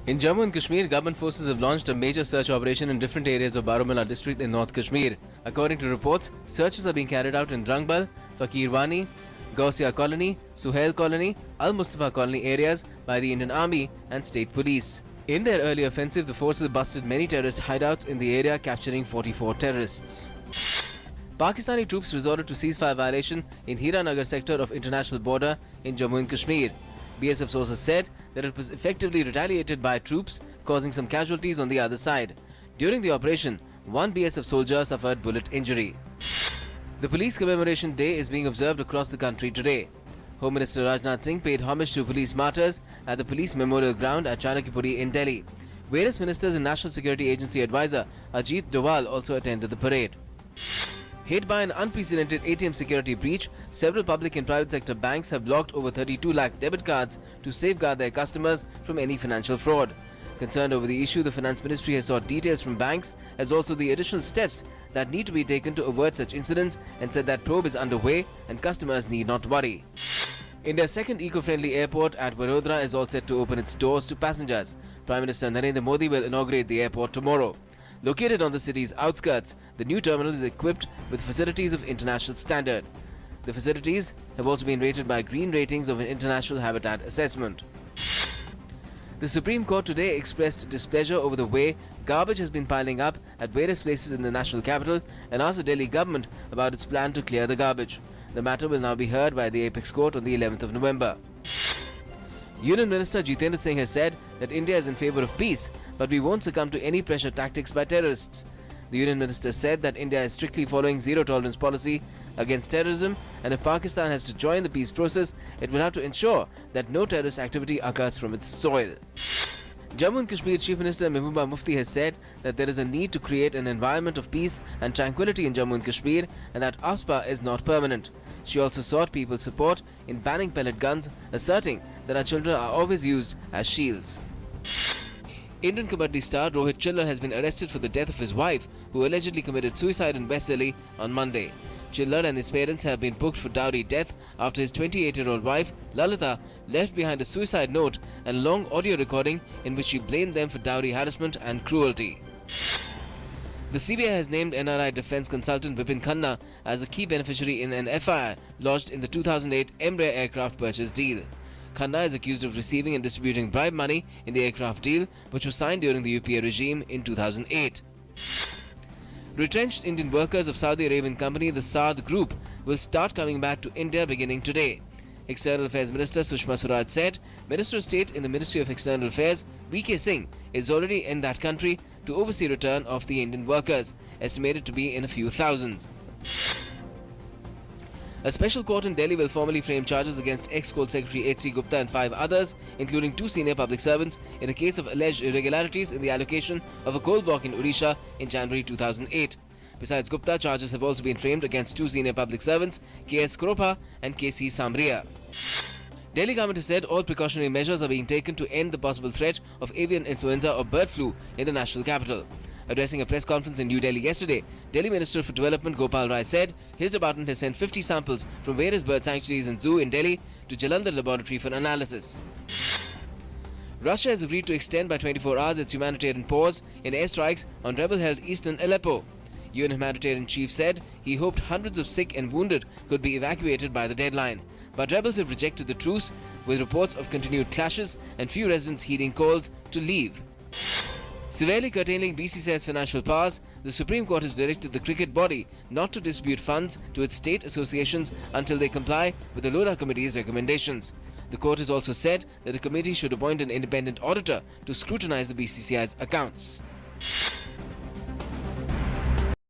In Jammu and Kashmir, government forces have launched a major search operation in different areas of Baromula district in North Kashmir. According to reports, searches are being carried out in Drangbal, Fakirwani, Gausia Colony, Suhail Colony, Al Mustafa Colony areas by the Indian Army and State Police. In their early offensive, the forces busted many terrorist hideouts in the area, capturing 44 terrorists. Pakistani troops resorted to ceasefire violation in Hiranagar sector of international border in Jammu and Kashmir. BSF sources said that it was effectively retaliated by troops, causing some casualties on the other side. During the operation, one BSF soldier suffered bullet injury. The Police Commemoration Day is being observed across the country today. Home Minister Rajnath Singh paid homage to police martyrs at the Police Memorial Ground at Chanakyapuri in Delhi. Various ministers and National Security Agency advisor Ajit Doval also attended the parade. Hit by an unprecedented ATM security breach, several public and private sector banks have blocked over 32 lakh debit cards to safeguard their customers from any financial fraud. Concerned over the issue, the Finance Ministry has sought details from banks as also the additional steps that need to be taken to avert such incidents and said that probe is underway and customers need not worry. India's second eco-friendly airport at Vadodara is all set to open its doors to passengers. Prime Minister Narendra Modi will inaugurate the airport tomorrow. Located on the city's outskirts, the new terminal is equipped with facilities of international standard. The facilities have also been rated by green ratings of an international habitat assessment. The Supreme Court today expressed displeasure over the way garbage has been piling up at various places in the national capital and asked the Delhi government about its plan to clear the garbage. The matter will now be heard by the Apex Court on the 11th of November. Union Minister Jitendra Singh has said that India is in favour of peace, but we won't succumb to any pressure tactics by terrorists. The Union Minister said that India is strictly following zero-tolerance policy against terrorism, and if Pakistan has to join the peace process, it will have to ensure that no terrorist activity occurs from its soil. Jammu and Kashmir Chief Minister Mehbooba Mufti has said that there is a need to create an environment of peace and tranquility in Jammu and Kashmir and that ASPA is not permanent. She also sought people's support in banning pellet guns, asserting that our children are always used as shields. Indian Kabaddi star Rohit Chillar has been arrested for the death of his wife, who allegedly committed suicide in West Delhi on Monday. Chillar and his parents have been booked for dowry death after his 28-year-old wife, Lalita, left behind a suicide note and long audio recording in which she blamed them for dowry harassment and cruelty. The CBI has named NRI defence consultant Vipin Khanna as the key beneficiary in an FIR lodged in the 2008 Embraer aircraft purchase deal. Khanna is accused of receiving and distributing bribe money in the aircraft deal, which was signed during the UPA regime in 2008. Retrenched Indian workers of Saudi Arabian company the Saad Group will start coming back to India beginning today. External Affairs Minister Sushma Swaraj said Minister of State in the Ministry of External Affairs VK Singh is already in that country to oversee return of the Indian workers, estimated to be in a few thousands. A special court in Delhi will formally frame charges against ex-Coal Secretary H.C. Gupta and 5 others, including 2 senior public servants, in a case of alleged irregularities in the allocation of a coal block in Odisha in January 2008. Besides Gupta, charges have also been framed against 2 senior public servants, K.S. Kropa and K.C. Samria. Delhi government has said all precautionary measures are being taken to end the possible threat of avian influenza or bird flu in the national capital. Addressing a press conference in New Delhi yesterday, Delhi Minister for Development Gopal Rai said his department has sent 50 samples from various bird sanctuaries and zoo in Delhi to Jalandhar laboratory for analysis. Russia has agreed to extend by 24 hours its humanitarian pause in airstrikes on rebel-held eastern Aleppo. UN humanitarian chief said he hoped hundreds of sick and wounded could be evacuated by the deadline, but rebels have rejected the truce, with reports of continued clashes and few residents heeding calls to leave. Severely curtailing BCCI's financial powers, the Supreme Court has directed the cricket body not to distribute funds to its state associations until they comply with the Lodha Committee's recommendations. The court has also said that the committee should appoint an independent auditor to scrutinize the BCCI's accounts.